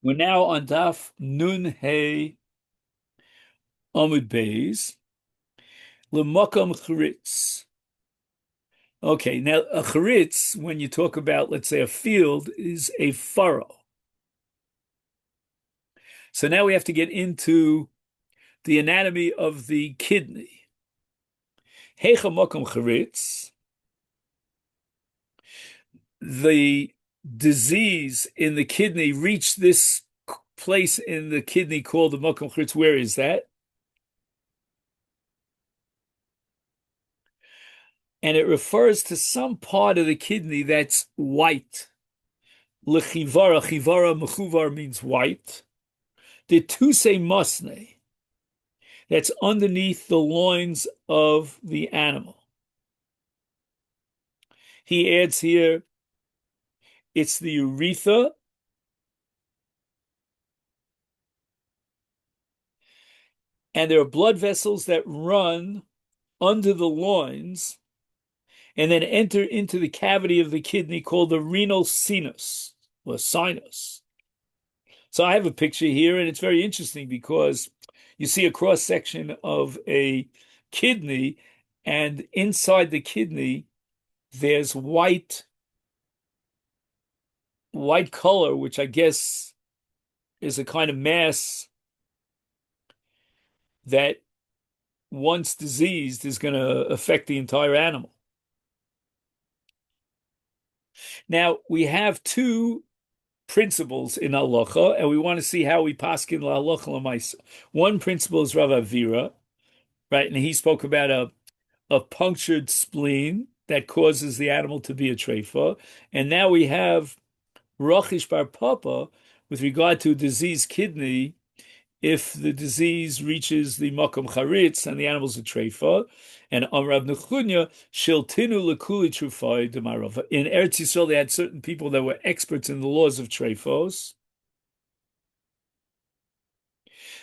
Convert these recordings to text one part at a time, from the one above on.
We're now on Daf Nun Hey Amud Beis L'Makom Charitz. Okay, now a charitz, when you talk about, let's say, a field, is a furrow. So now we have to get into the anatomy of the kidney. Heicha Makom Charitz, the disease in the kidney reached this place in the kidney called the Makom Charitz. Where is that? And it refers to some part of the kidney that's white. Lechivara, chivara, mechuvar means white. The tuse masne, that's underneath the loins of the animal. He adds here, it's the urethra, and there are blood vessels that run under the loins and then enter into the cavity of the kidney called the renal sinus or sinus. So I have a picture here, and it's very interesting because you see a cross section of a kidney, and inside the kidney, there's white color, which I guess is a kind of mass that, once diseased, is going to affect the entire animal. Now, we have two principles in halacha, and we want to see how we paskin la halacha l'maisa. One principle is Rav Avira, right? And he spoke about a punctured spleen that causes the animal to be a treifa. And now we have Rachish bar Papa with regard to a diseased kidney. If the disease reaches the makom charitz and the animal's a treifa, and Rav Nechunya shiltinu lekuli trufai demarava. In Eretz Yisrael, they had certain people that were experts in the laws of treifos.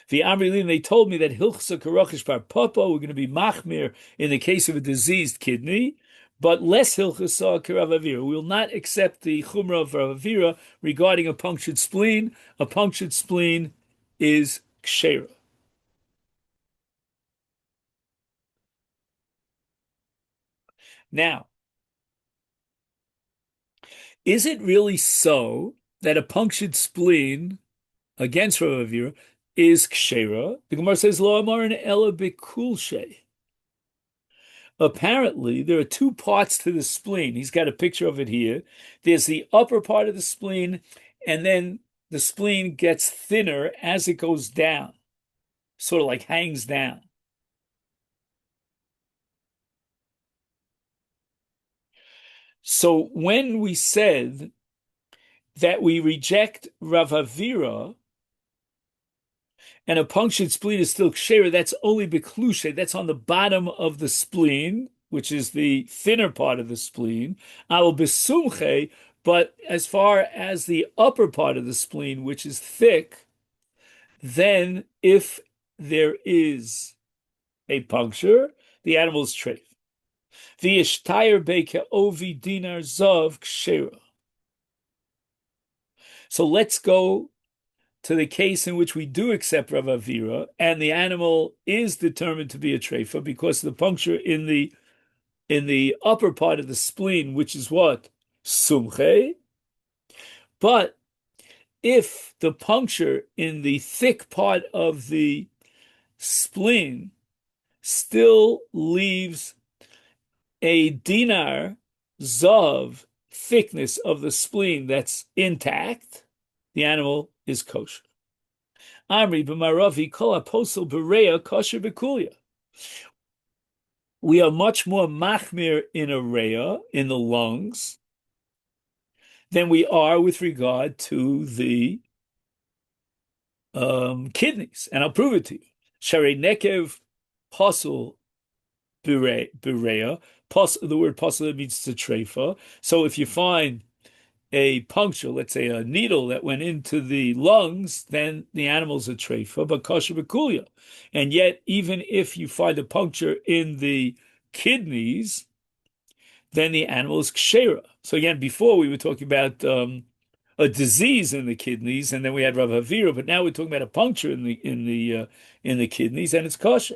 The Amrilin, they told me that hilchsa karachish bar papa, we're going to be machmir in the case of a diseased kidney, but less hilchasa karavavira. We will not accept the chumrah of Ravavira regarding a punctured spleen. A punctured spleen is kshera. Now, is it really so that a punctured spleen against Rav Avira is kshera? The Gemara says, Lo amarin ela bikulshe. Apparently, there are two parts to the spleen. He's got a picture of it here. There's the upper part of the spleen, and then the spleen gets thinner as it goes down, sort of like hangs down. So when we said that we reject Rav Avira and a punctured spleen is still kshera, that's only beklushe, that's on the bottom of the spleen, which is the thinner part of the spleen. Al besumche, but as far as the upper part of the spleen, which is thick, then if there is a puncture, the animal is treif. The ishtayr beke ovi dinar zav kshera. So let's go to the case in which we do accept Rav Avira, and the animal is determined to be a treifa because of the puncture in the upper part of the spleen, which is what? Sumche. But if the puncture in the thick part of the spleen still leaves a dinar zav thickness of the spleen that's intact, the animal is kosher. Amri b'maravi kol apostle berea kosher bekulia. We are much more machmir in a rea, in the lungs, than we are with regard to the kidneys. And I'll prove it to you. Sharei nekev pasul berea. The word pasul means to treifa. So if you find a puncture, let's say a needle that went into the lungs, then the animal's a treifa, but kosher bekulia. And yet, even if you find a puncture in the kidneys, then the animal is kshera. So again, before we were talking about a disease in the kidneys, and then we had Rav Havira, but now we're talking about a puncture in the kidneys, and it's kosher.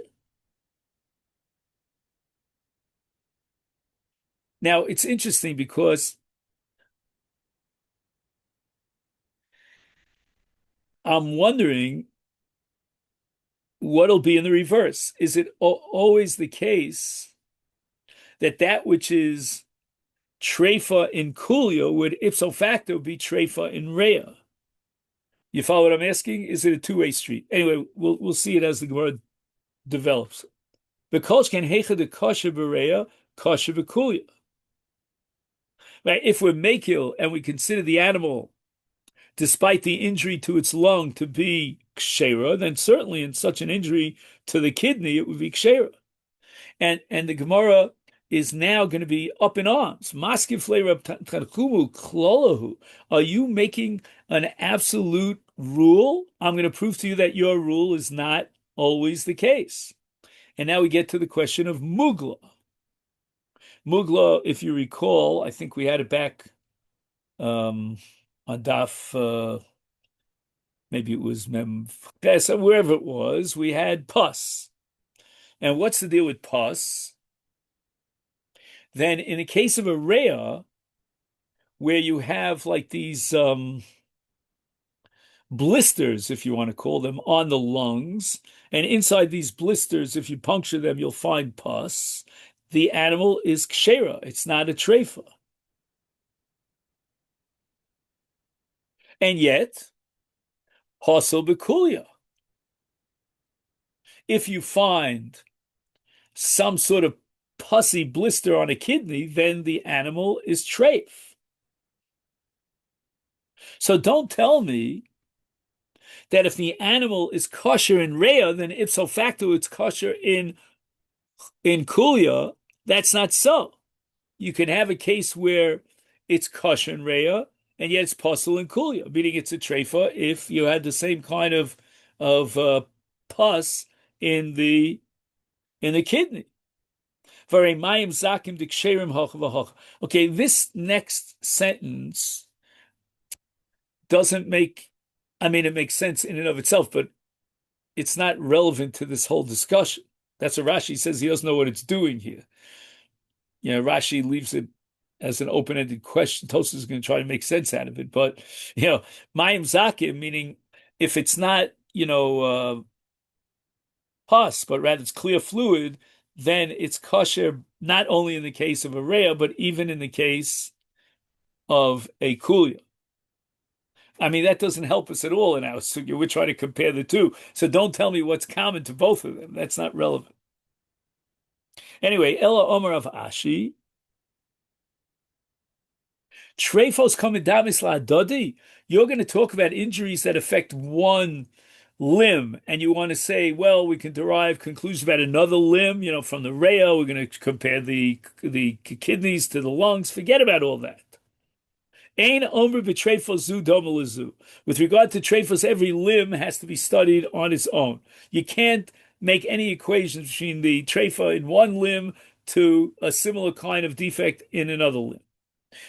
Now it's interesting because I'm wondering what'll be in the reverse. Is it always the case that that which is treifa in kulia would ipso facto be treifa in rea? You follow what I'm asking? Is it a two-way street? Anyway, we'll see it as the Gemara develops. Because can hecha de kasha berea, kasha bekulia. Right? If we're makil and we consider the animal, despite the injury to its lung, to be kshera, then certainly in such an injury to the kidney, it would be kshera. And the Gemara is now going to be up in arms. Maskiv klolahu. Are you making an absolute rule? I'm going to prove to you that your rule is not always the case. And now we get to the question of mugla. Mugla, if you recall, I think we had it back on Daf, maybe it was Mem, wherever it was, we had pus. And what's the deal with pus? Then in the case of a rea, where you have like these blisters, if you want to call them, on the lungs, and inside these blisters, if you puncture them, you'll find pus. The animal is kshera. It's not a treifa. And yet, hasel bekulia. If you find some sort of pussy blister on a kidney, then the animal is treif. So don't tell me that if the animal is kosher in rea, then ipso facto it's kosher in kulia. That's not so. You can have a case where it's kosher in rea, and yet it's puzzle in kulia, meaning it's a treifa if you had the same kind of pus in the kidney. Okay, this next sentence doesn't make, I mean, it makes sense in and of itself, but it's not relevant to this whole discussion. That's what Rashi says. He doesn't know what it's doing here. You know, Rashi leaves it as an open-ended question. Tosfos is going to try to make sense out of it. But, you know, mayim zakim, meaning if it's not, pus, but rather it's clear fluid, then it's kosher not only in the case of a rea, but even in the case of a kulia. I mean, that doesn't help us at all in our sugya. We're trying to compare the two. So don't tell me what's common to both of them. That's not relevant. Anyway, Ella Omer of Ashi. Trefos komidamis la'adodi. You're going to talk about injuries that affect one limb, and you want to say, well, we can derive conclusions about another limb, from the rea. We're going to compare the kidneys to the lungs. Forget about all that. Ein omer b'trefos zu doma lezu. With regard to trefos, every limb has to be studied on its own. You can't make any equations between the trefa in one limb to a similar kind of defect in another limb.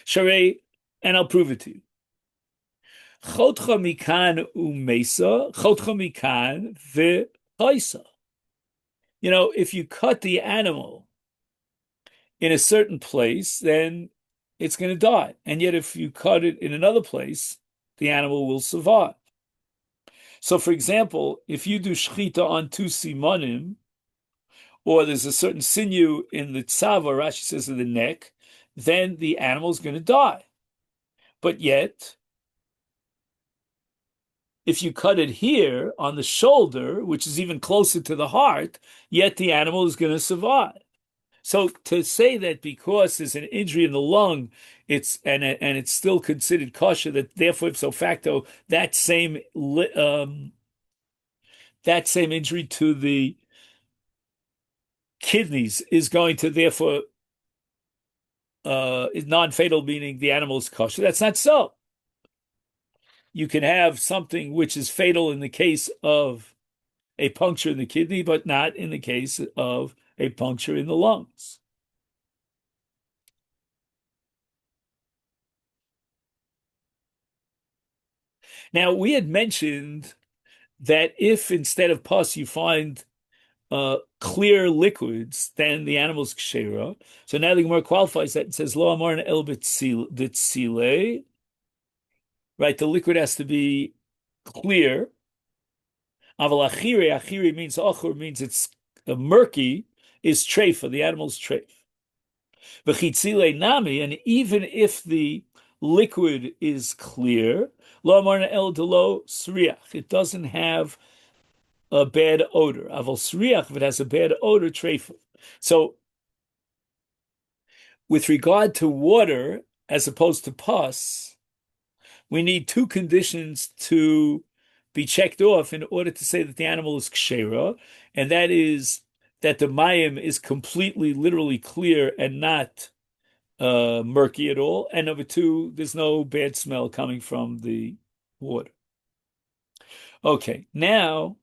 Sharei, and I'll prove it to you. Chotcha mikan umesa, chotcha mikan v'chaisa. If you cut the animal in a certain place, then it's going to die. And yet if you cut it in another place, the animal will survive. So for example, if you do shchita on two simanim, or there's a certain sinew in the tzava, Rashi says in the neck, then the animal is going to die. But yet, if you cut it here on the shoulder, which is even closer to the heart, yet the animal is going to survive. So to say that because there's an injury in the lung, it's still considered kosher, that therefore ipso facto that same injury to the kidneys is going to therefore is non-fatal, meaning the animal is kosher. That's not so. You can have something which is fatal in the case of a puncture in the kidney, but not in the case of a puncture in the lungs. Now, we had mentioned that if instead of pus you find clear liquids, then the animal's kshera. So now the Gemara qualifies that and says, Lo amar el b'tzile, right? The liquid has to be clear. Aval achire means achur, means it's murky, is treifa, the animal's treif. V'chitzile nami, and even if the liquid is clear, lo amar el delo sriach, it doesn't have a bad odor. Aval sriach, if it has a bad odor, treifa. So with regard to water, as opposed to pus, we need two conditions to be checked off in order to say that the animal is kshera, and that is that the mayim is completely, literally clear and not murky at all. And number two, there's no bad smell coming from the water. Okay, now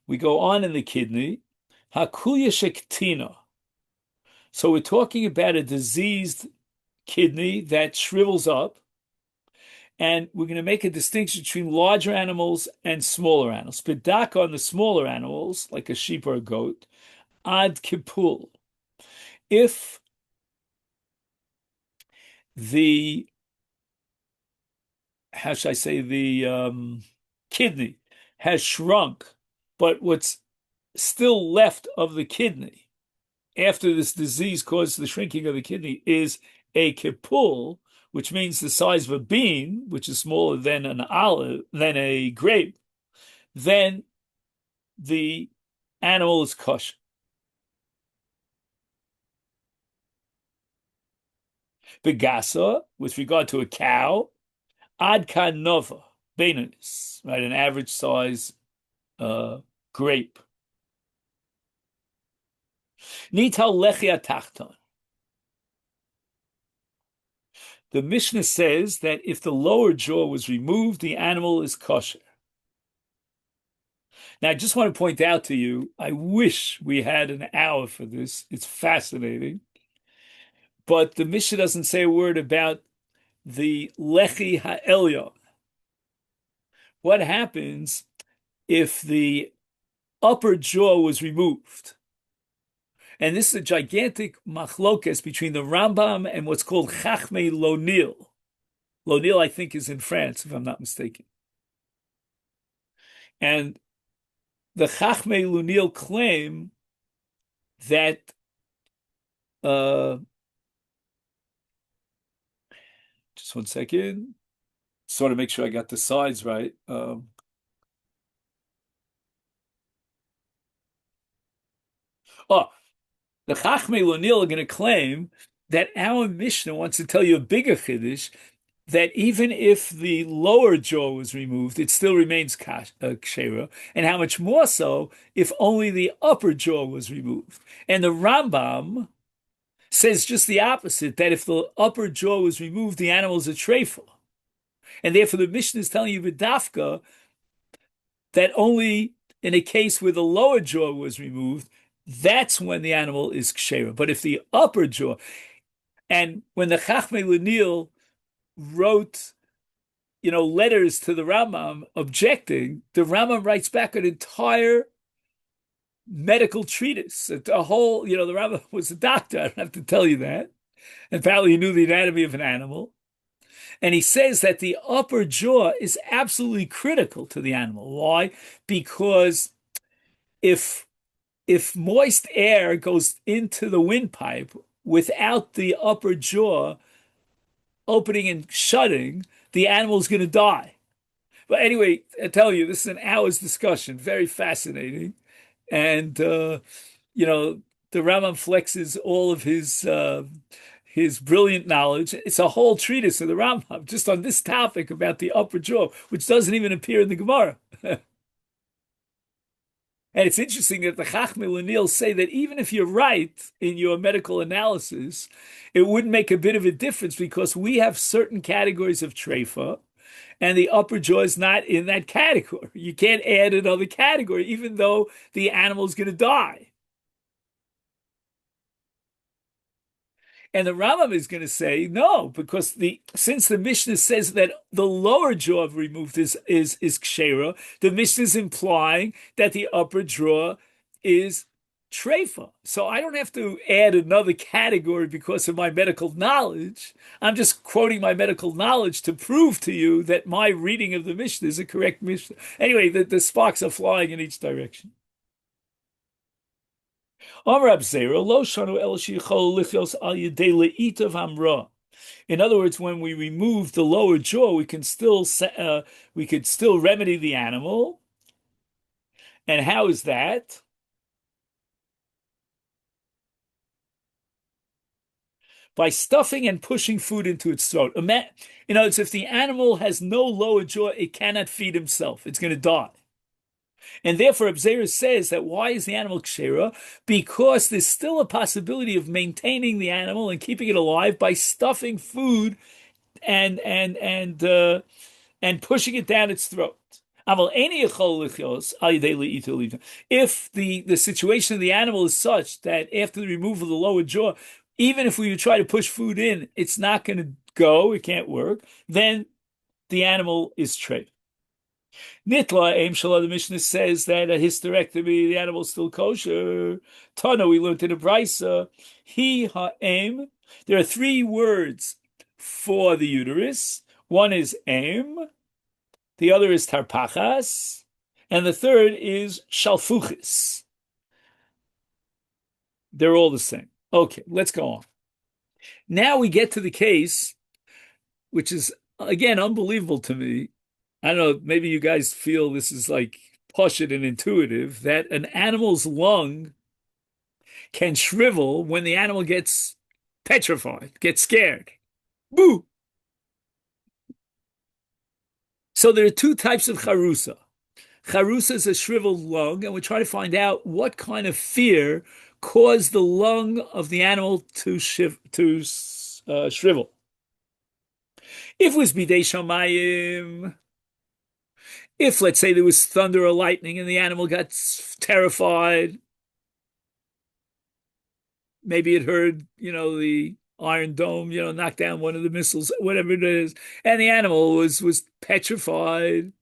we go on in the kidney. Hakuya shektina. So we're talking about a diseased kidney that shrivels up, and we're going to make a distinction between larger animals and smaller animals. Bedak on the smaller animals, like a sheep or a goat, ad kipul. If the, how should I say, the kidney has shrunk, but what's still left of the kidney after this disease caused the shrinking of the kidney is a kipul, which means the size of a bean, which is smaller than an olive, than a grape, then the animal is kosher. Begasa, with regard to a cow, ad kanova, beinanis, right, an average size grape. Nital lechia tachton. The Mishnah says that if the lower jaw was removed, the animal is kosher. Now, I just want to point out to you, I wish we had an hour for this. It's fascinating. But the Mishnah doesn't say a word about the lechi ha'elyon. What happens if the upper jaw was removed? And this is a gigantic machlokes between the Rambam and what's called Chachmei Lonil. Lonil, I think, is in France, if I'm not mistaken. And the Chachmei Lonil claim that just one second, sort of make sure I got the sides right. The Chachmei Lonil are going to claim that our Mishnah wants to tell you a bigger chiddush, that even if the lower jaw was removed, it still remains kshera, and how much more so if only the upper jaw was removed. And the Rambam says just the opposite, that if the upper jaw was removed, the animal is a treifa. And therefore the Mishnah is telling you b'dafka that only in a case where the lower jaw was removed, that's when the animal is kshera. But if the upper jaw, and when the Chachmei Lonil wrote, letters to the Rambam objecting, the Rambam writes back an entire medical treatise, a whole, the Rambam was a doctor, I don't have to tell you that. And apparently he knew the anatomy of an animal. And he says that the upper jaw is absolutely critical to the animal. Why? Because if moist air goes into the windpipe without the upper jaw opening and shutting, the animal's going to die. But anyway, I tell you, this is an hour's discussion, very fascinating. And, the Rambam flexes all of his brilliant knowledge. It's a whole treatise of the Rambam just on this topic about the upper jaw, which doesn't even appear in the Gemara. And it's interesting that the Chachmei Lonil say that even if you're right in your medical analysis, it would make a bit of a difference because we have certain categories of treifa, and the upper jaw is not in that category. You can't add another category, even though the animal is going to die. And the Rambam is going to say no, because since the Mishnah says that the lower jaw of removed is kshera, the Mishnah is implying that the upper jaw is treifa. So I don't have to add another category because of my medical knowledge. I'm just quoting my medical knowledge to prove to you that my reading of the Mishnah is a correct Mishnah. Anyway, the sparks are flying in each direction. In other words, when we remove the lower jaw, we could still remedy the animal. And how is that? By stuffing and pushing food into its throat. In other words, if the animal has no lower jaw, it cannot feed himself. It's going to die. And therefore, Abzera says that why is the animal kshera? Because there's still a possibility of maintaining the animal and keeping it alive by stuffing food and pushing it down its throat. If the situation of the animal is such that after the removal of the lower jaw, even if we would try to push food in, it's not going to go, it can't work, then the animal is treif. Nitla Aim Shalom, the Mishnah says that a hysterectomy, the animal is still kosher. Tana, we learned in the Brisa, He Ha'aim. There are three words for the uterus. One is aim, the other is tarpachas, and the third is shalfuchis. They're all the same. Okay, let's go on. Now we get to the case, which is, again, unbelievable to me. I don't know, maybe you guys feel this is like pashut and intuitive, that an animal's lung can shrivel when the animal gets petrified, gets scared. Boo! So there are two types of charusa. Charusa is a shriveled lung, and we try to find out what kind of fear caused the lung of the animal to shrivel. If it was bidei shamayim, if, let's say, there was thunder or lightning and the animal got terrified, maybe it heard, the Iron Dome, knock down one of the missiles, whatever it is, and the animal was petrified,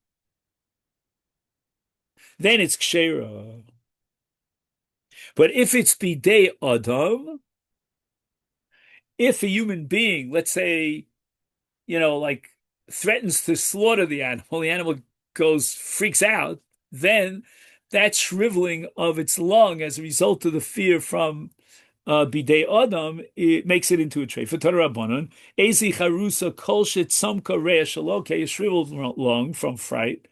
then it's kshera. But if it's bidei adam, if a human being, let's say, like threatens to slaughter the animal freaks out, then that shriveling of its lung as a result of the fear from bidei adam, it makes it into a tray. For Torah Rabbanon, ezi charusa kol shetzamka re'eh shaloke, a shriveled lung from fright.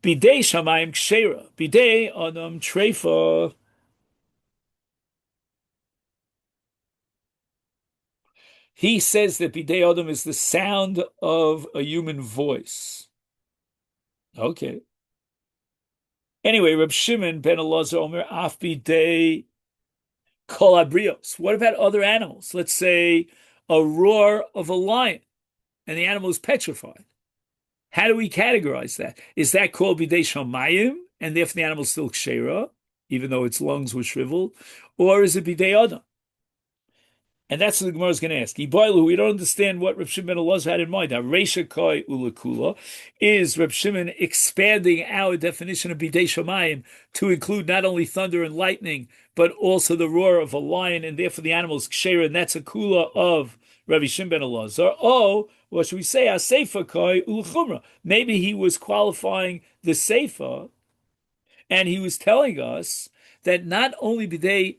Bidei shamayim kshera, bidei adam treifa. He says that bidei adam is the sound of a human voice. Okay. Anyway, Reb Shimon ben Elazar Omer af bidei kol abrios. What about other animals? Let's say a roar of a lion, and the animal is petrified. How do we categorize that? Is that called bidei shamayim, and therefore the animal is still kshera, even though its lungs were shriveled, or is it bidei adam? And that's what the Gemara is going to ask. We don't understand what Reb Shimon ben Elazar had in mind. Reisha koi ulakula. Is Reb Shimon expanding our definition of bidei shamayim to include not only thunder and lightning, but also the roar of a lion, and therefore the animal is kshera, and that's a kula of Rabbi Shimon ben Elazar? Oh, what should we say? A seifa koi ulachumra. Maybe he was qualifying the seifa, and he was telling us that not only bidei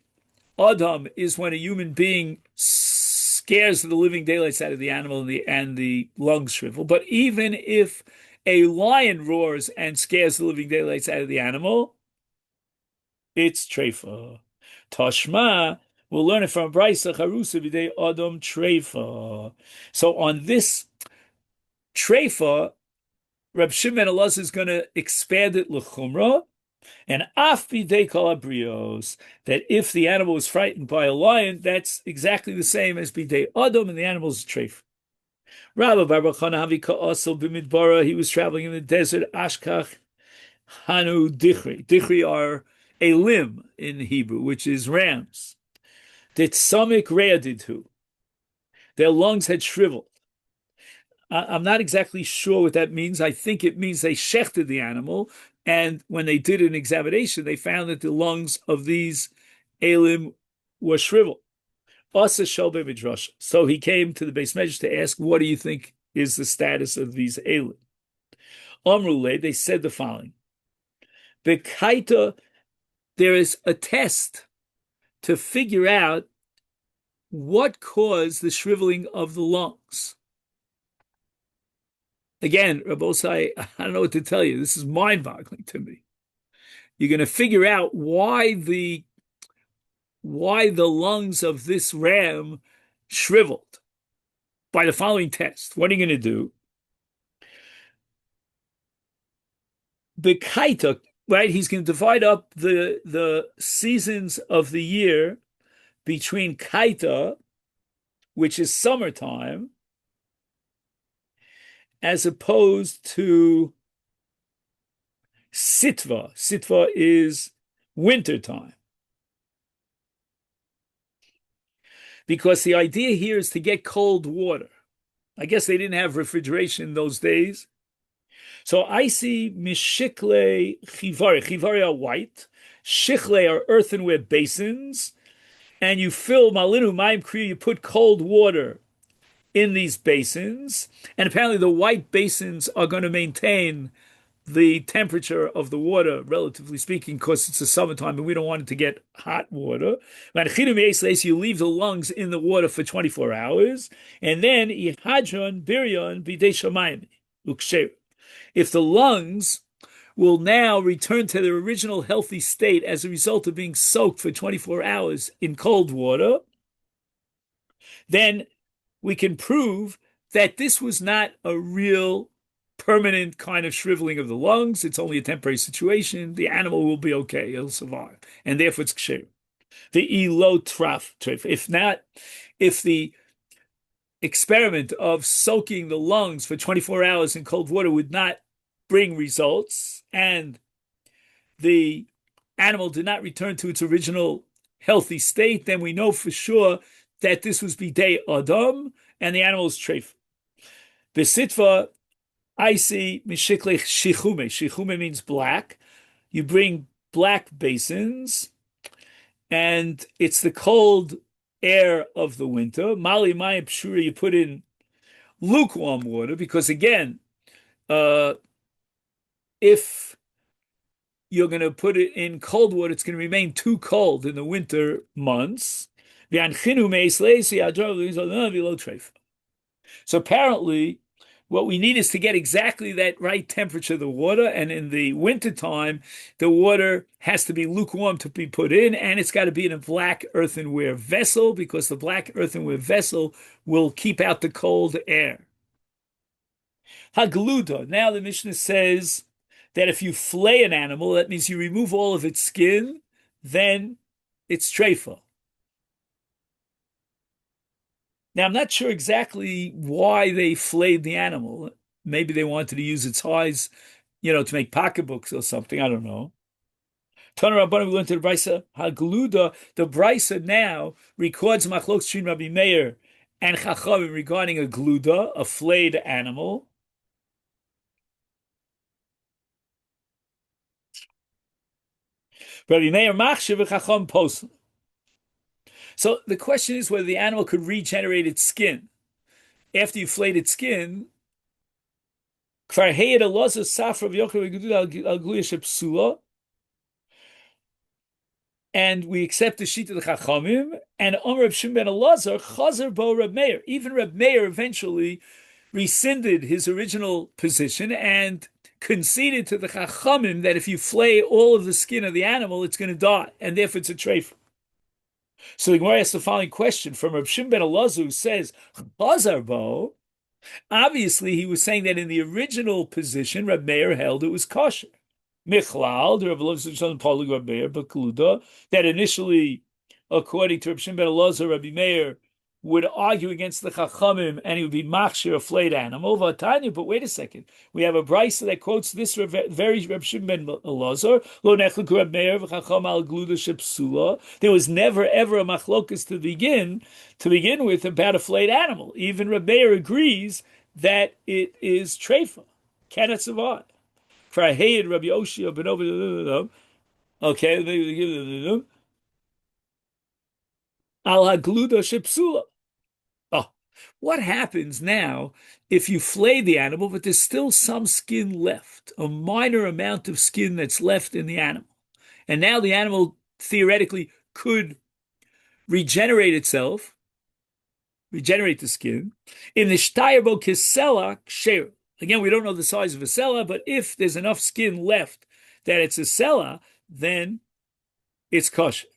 Adam is when a human being scares the living daylights out of the animal and the lungs shrivel. But even if a lion roars and scares the living daylights out of the animal, it's treifa. Tashma, we'll learn it from Brisa Charusa b'dei Adam treifa. So on this treifa, Reb Shimon ben Elazar is going to expand it l'chumra. And af bidei kol abrios, that if the animal was frightened by a lion, that's exactly the same as bidei adam, and the animal is treif. Rabbi Bar Chana Havi Ka'asel b'midbara, he was traveling in the desert. Ashkach hanu dichri. Dichri are a limb in Hebrew, which is rams. Ditsamik readitu. their lungs had shriveled. I'm not exactly sure what that means. I think it means they shechted the animal, and when they did an examination, they found that the lungs of these elim were shriveled. Asa Shelbe Midrash. So he came to the Beis Medrash to ask, what do you think is the status of these elim? Amrule, they said the following. Bekaita, there is a test to figure out what caused the shriveling of the lungs. Again, Rabbosai, I don't know what to tell you. This is mind-boggling to me. You're going to figure out why the lungs of this ram shriveled by the following test. What are you going to do? Bekaita, right? He's going to divide up the seasons of the year between kaita, which is summertime, as opposed to sitva. Sitva is wintertime. Because the idea here is to get cold water. I guess they didn't have refrigeration in those days. So I see mishikle chivari. Chivari are white. Shichle are earthenware basins. And you fill malinu mayim kriya, you put cold water in these basins. And apparently the white basins are going to maintain the temperature of the water, relatively speaking, because it's the summertime and we don't want it to get hot water. You leave the lungs in the water for 24 hours, and then if the lungs will now return to their original healthy state as a result of being soaked for 24 hours in cold water, then we can prove that this was not a real permanent kind of shriveling of the lungs. It's only a temporary situation. The animal will be okay. It'll survive. And therefore it's ksher. The elo traf. If not, if the experiment of soaking the lungs for 24 hours in cold water would not bring results, and the animal did not return to its original healthy state, then we know for sure that this was bidei adam, and the animal is treif. Besitva, I see mishikle shichume. Shichume means black. You bring black basins, and it's the cold air of the winter. Mali mayim pshura, you put in lukewarm water, because again, if you're going to put it in cold water, it's going to remain too cold in the winter months. So apparently, what we need is to get exactly that right temperature of the water. And in the wintertime, the water has to be lukewarm to be put in, and it's got to be in a black earthenware vessel, because the black earthenware vessel will keep out the cold air. Hagluda. Now the Mishnah says that if you flay an animal, that means you remove all of its skin, then it's treifa. Now, I'm not sure exactly why they flayed the animal. Maybe they wanted to use its eyes, to make pocketbooks or something. I don't know. Tana Rabbanan, we learned to the Brisa, Hagluda. The Brisa now records Machlokes between Rabbi Meir and Chachamim regarding a gluda, a flayed animal. Rabbi Meir machshav v'chacham posel. So the question is whether the animal could regenerate its skin. After you flayed its skin, and we accept the sheet of the Chachamim, and Omer Reb Shimon ben Elazar, Chazer bo Reb Meir. Even Reb Meir eventually rescinded his original position and conceded to the Chachamim that if you flay all of the skin of the animal, it's going to die, and therefore it's a treif. So the Gemara asks the following question from Reb Shimon ben Elazar, who says, Chazer bo. Obviously, he was saying that in the original position, Reb Meir held it was kosher. Michlal, the Reb Elazar Polig Reb Meir, but Kluda, that initially, according to Reb Shimon ben Elazar, Rabbi Meir would argue against the Chachamim and he would be machshir a flayed animal. Vatanya, but wait a second. We have a brisa that quotes this very Reb Shimon ben Elazar, Lo nechleku Reb Meir v'chacham al gluda shepsula. There was never ever a machlokas to begin with about a flayed animal. Even Reb Meir agrees that it is treifa, cannot survive. For I hated Rabbi Yoshia ben over. Okay, al hagluda shepsula. Oh, what happens now if you flay the animal, but there's still some skin left, a minor amount of skin that's left in the animal? And now the animal theoretically could regenerate itself, regenerate the skin. In the shtayerbo kisela ksher. Again, we don't know the size of a sela, but if there's enough skin left that it's a sela, then it's kosher.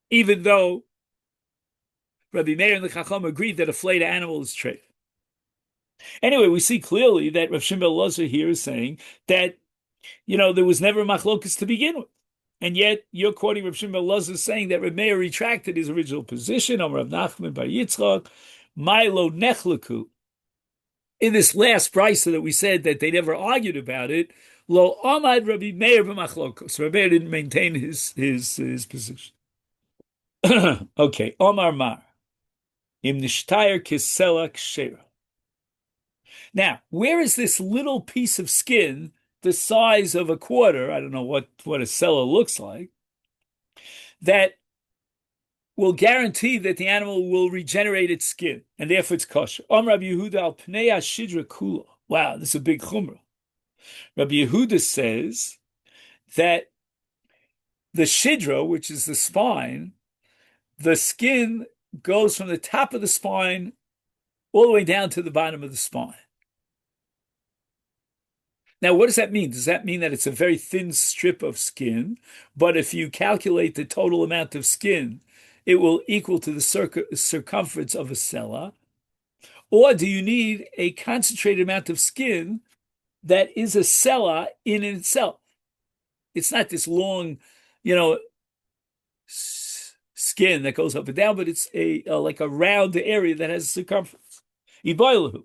Even though Rabbi Meir and the Chacham agreed that a flayed animal is treif. Anyway, we see clearly that Rav Shimon ben Elazar here is saying that, there was never machlokas to begin with. And yet, you're quoting Rav Shimon ben Elazar saying that Rav Meir retracted his original position on Rav Nachman bar Yitzchak, Milo Nechleku. In this last brisa that we said that they never argued about it, Lo Amad Rabbi Meir b'machlokos. Rabbi Meir didn't maintain his position. Okay, Omar Mar. Im nishtayr kisela kshera. Now, where is this little piece of skin the size of a quarter? I don't know what a sela looks like. That will guarantee that the animal will regenerate its skin, and therefore it's kosher. Rabbi Yehuda al pnei shidra kula. Wow, this is a big chumrah. Rabbi Yehuda says that the shidra, which is the spine, the skin goes from the top of the spine all the way down to the bottom of the spine. Now, what does that mean? Does that mean that it's a very thin strip of skin, but if you calculate the total amount of skin, it will equal to the circumference of a sela? Or do you need a concentrated amount of skin that is a sela in itself? It's not this long, skin that goes up and down, but it's like a round area that has circumference. Iboilahu.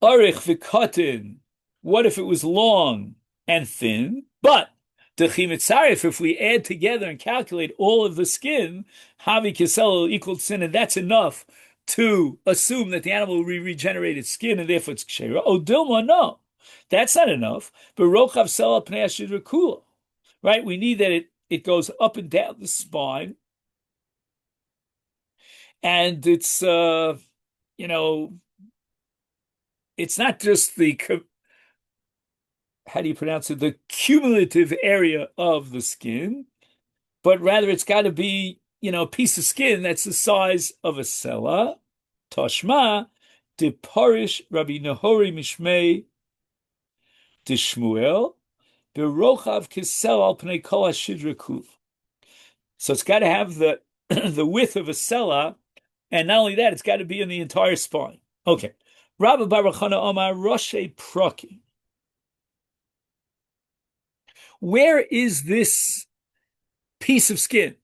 Arich v'kotin. What if it was long and thin? But the chimetzarif, if we add together and calculate all of the skin, havi kisel equal to sin, and that's enough to assume that the animal will regenerate its skin, and therefore it's kshera. Oh, Dilma, no, that's not enough. But rochav sela pnei shidra kula, right? We need that it goes up and down the spine, and it's it's not just the how do you pronounce it? The cumulative area of the skin, but rather it's got to be, a piece of skin that's the size of a sela. Toshma, de parish Rabbi Nahori Mishmei de Shmuel, berochav kisel al pnei kol hashidra kul. So it's got to have the the width of a sela, and not only that, it's got to be in the entire spine. Okay. Rabbi Baruch Hana Omar Roshe Proki. Where is this piece of skin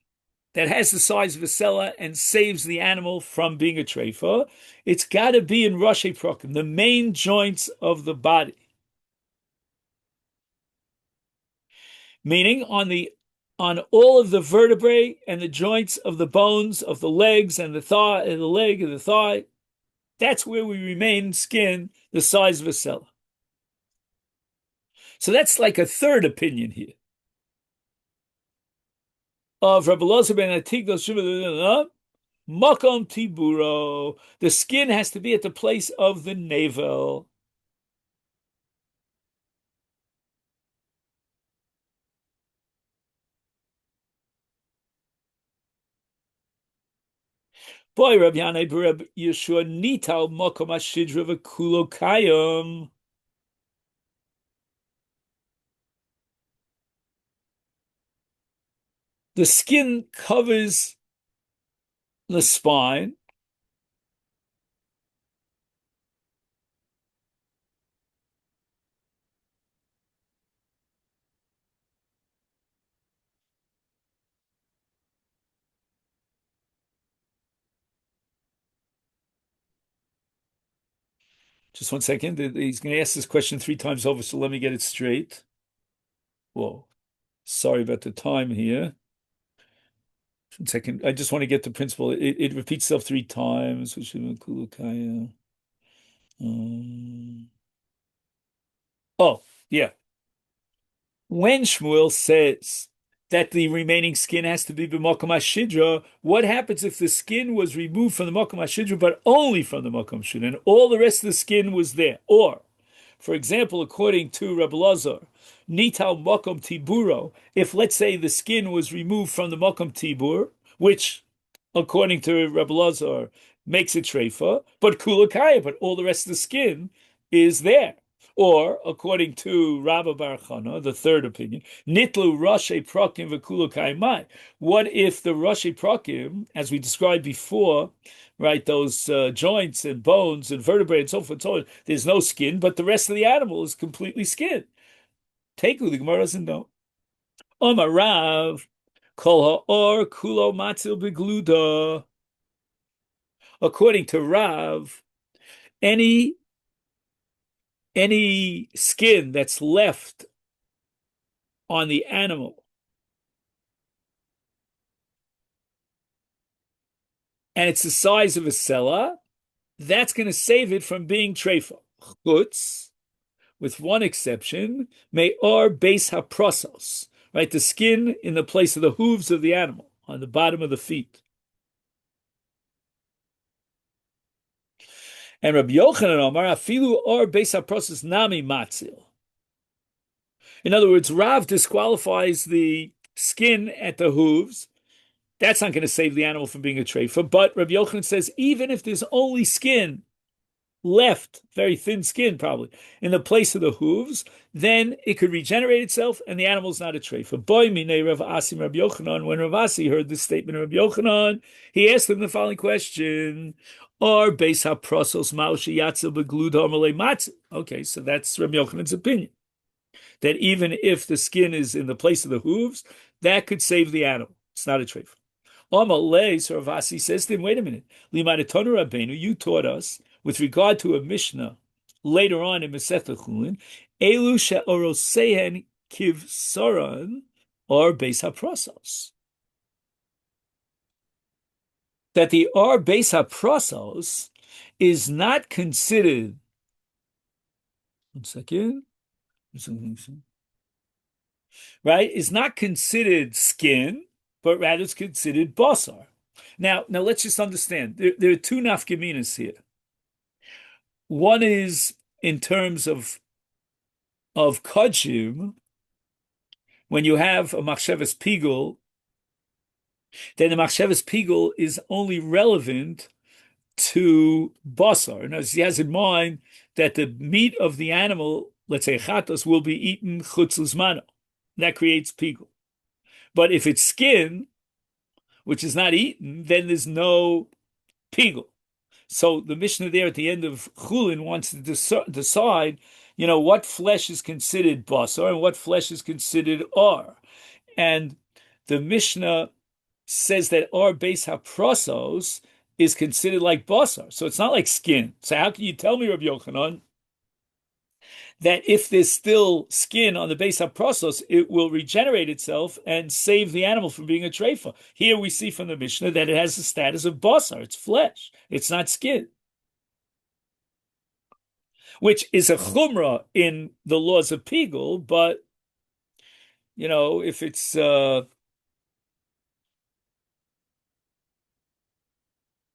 that has the size of a sela and saves the animal from being a treifa? It's got to be in Rashi Prokim, the main joints of the body. Meaning on all of the vertebrae and the joints of the bones of the legs and the thigh and the leg and the thigh. That's where we remain skin the size of a sela. So that's like a third opinion here of Rabbi Elazar ben Atigdal Makom Tiburo. The skin has to be at the place of the navel. Boy, Rabbi Yanai Rabbi Yeshua Nital Makom Ashidra v'Kulo Kayom. The skin covers the spine. Just one second. He's going to ask this question three times over, so let me get it straight. Whoa. Sorry about the time here. One second. I just want to get the principle. It repeats itself three times, which is Kulukaya. Um, oh, yeah. When Shmuel says that the remaining skin has to be b'makom hashidra, what happens if the skin was removed from the makom hashidra, but only from the makom hashidra, and all the rest of the skin was there? Or, for example, according to Rabbi Lazar, nital makom tiburo, if let's say the skin was removed from the makom tibur, which, according to Rabbi Lazar, makes it treifa, but kulakaya, but all the rest of the skin is there. Or, according to Rabbi Bar Chana, the third opinion, nitlu rashi prakim v'kulu mai. What if the rashi prakim, as we described before, right, those joints and bones and vertebrae and so on, there's no skin, but the rest of the animal is completely skin. Teku, the Gemara doesn't know. Omar Rav, kol ha'or kulo matzil begluda. According to Rav, any skin that's left on the animal and it's the size of a sela, that's going to save it from being treifa. Chutz, with one exception, me'or beis haprosos, right? The skin in the place of the hooves of the animal, on the bottom of the feet. And Rabbi Yochanan Omar, afilu or beis haprosos nami matzil. In other words, Rav disqualifies the skin at the hooves. That's not going to save the animal from being a treifa. But Rabbi Yochanan says, even if there's only skin left, very thin skin probably, in the place of the hooves, then it could regenerate itself and the animal's not a treifa. Boy minei Rav Asi Rabbi Yochanan. When Rav Asi heard this statement of Rabbi Yochanan, he asked him the following question. Or beis haprosos ma'ushi yatzil beglud hamalei matzil. Okay, so that's Rabbi Yochanan's opinion. That even if the skin is in the place of the hooves, that could save the animal. It's not a treifa. Amalei, so Rav Asi says to him, wait a minute. Limadatonu Rabbeinu, you taught us with regard to a Mishnah later on in Masechet Chullin, Elu she'orosehen kivsaran or beis haprosos. That the or beis haprosos is not considered. One second. Right? Is not considered skin, but rather it's considered basar. Now let's just understand. There are two nafkaminas here. One is in terms of kachim, when you have a machshavas pigul, then the machshavas pigul is only relevant to basar. And as he has in mind that the meat of the animal, let's say chatos, will be eaten chutz l'zmano. That creates pigul. But if it's skin, which is not eaten, then there's no pigul. So the Mishnah there at the end of Chullin wants to decide, what flesh is considered basar and what flesh is considered ar. And the Mishnah says that ar beis haprosos is considered like basar. So it's not like skin. So how can you tell me, Rabbi Yochanan, that if there's still skin on the beis haprosos, it will regenerate itself and save the animal from being a treifa? Here we see from the Mishnah that it has the status of basar. It's flesh. It's not skin. Which is a chumrah in the laws of pigul, but, if it's...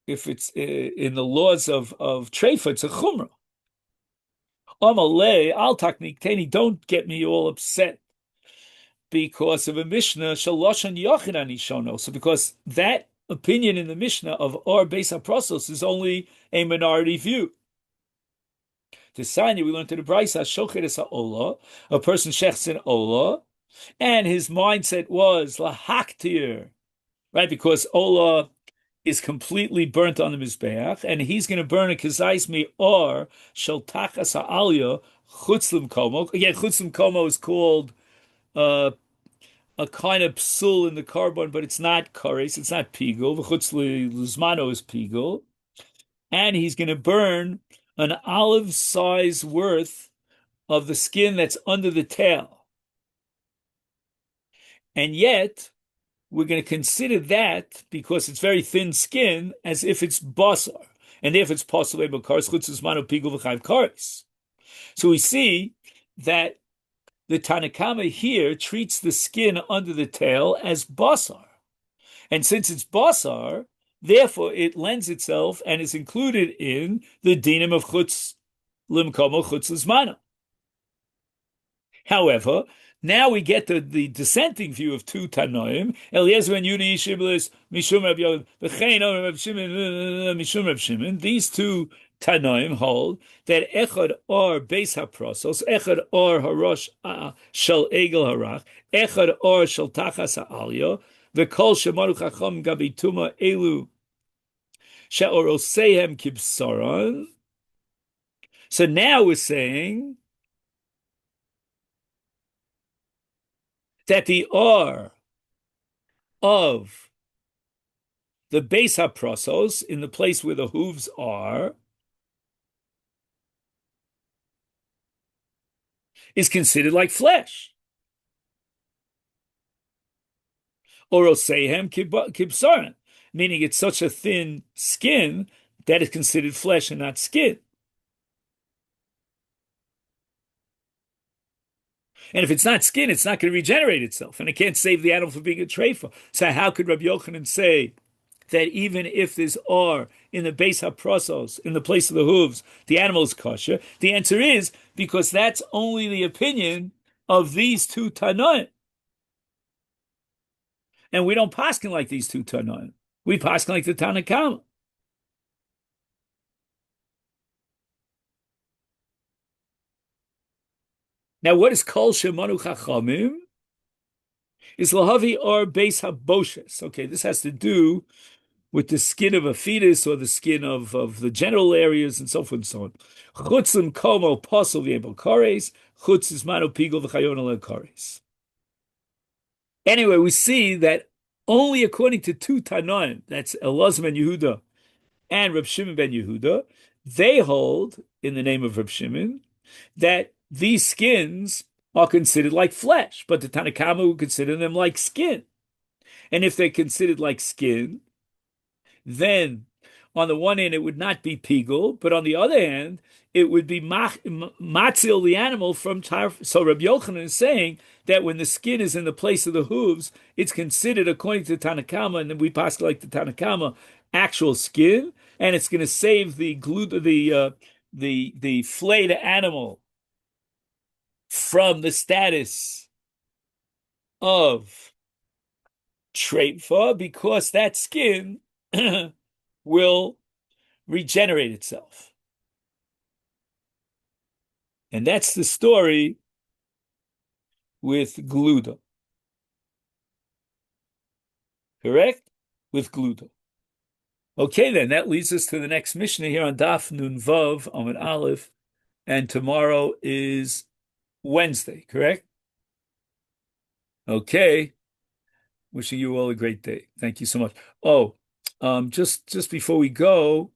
if it's in the laws of treifa, it's a chumrah. Amalei, al taknikteni, don't get me all upset because of a Mishnah, shaloshan yochinan ishono. So because that opinion in the Mishnah of or beis haprosos is only a minority view. To sign it, we learned to the Brisa, shocheres ha'olah, a person shechs in olah, and his mindset was lahaktir, right? Because olah is completely burnt on the Mizbeach, and he's going to burn a kazais mi or shel tachas ha'alya chutzlim komo. Again, chutzlim komo is called a kind of psul in the carbon, but it's not kares, it's not pigul. The chutzli luzmano is pigul, and he's going to burn an olive size worth of the skin that's under the tail. And yet, we're going to consider that, because it's very thin skin, as if it's basar. And if it's possible, so we see that the Tanakama here treats the skin under the tail as basar. And since it's basar, therefore it lends itself and is included in the dinim of chutz limkomo chutz lizmano. However, now we get the dissenting view of two Tanoim. Eliezer and Yudi Shiblis Mishum Rab Yochanan V'chein Omer Rab Shimon Mishum Rab Shimon. These two Tanoim hold that Echad or Beis HaProsos, Echad or Harosh Shel Egel Harach, Echad or Shel Tachas HaAlyo, V'kol Shemaru Chacham Gabi Tuma Elu She'orosehem Kibsaron. So now we're saying that the R of the Beis HaProsos, in the place where the hooves are, is considered like flesh. Orosehem kibsaran, meaning it's such a thin skin that is considered flesh and not skin. And if it's not skin, it's not going to regenerate itself, and it can't save the animal from being a treifa. So how could Rabbi Yochanan say that even if there's R in the Beis HaProsos, in the place of the hooves, the animal is kosher? The answer is because that's only the opinion of these two Tanoim. And we don't paskin like these two Tanoim. We paskin like the Tanakama. Now, what is Kol Shemanu Chachamim? Is Lahavi or Beis HaBoshes. Okay, this has to do with the skin of a fetus or the skin of the genital areas and so forth and so on. Chutzim Komo Posel V'Ebel Kores, Chutz is Manu Pigel V'Chayon Ele Kores. Anyway, we see that only according to two Tanoim, that's Elazar ben Yehuda and Reb Shimon ben Yehuda, they hold, in the name of Reb Shimon, that these skins are considered like flesh, but the Tanakhama would consider them like skin. And if they're considered like skin, then on the one hand, it would not be pigul, but on the other hand, it would be matzil the animal from tar. So Rabbi Yochanan is saying that when the skin is in the place of the hooves, it's considered, according to Tanakama, and then we pass like the Tanakama, actual skin, and it's going to save the flayed animal from the status of treifa, because that skin will regenerate itself. And that's the story with Gluda. Correct? With Gluda. Okay, then, that leads us to the next Mishnah here on Daf Nun Vav Amud Aleph, and tomorrow is Wednesday, correct? Okay. Wishing you all a great day. Thank you so much. Oh, just before we go,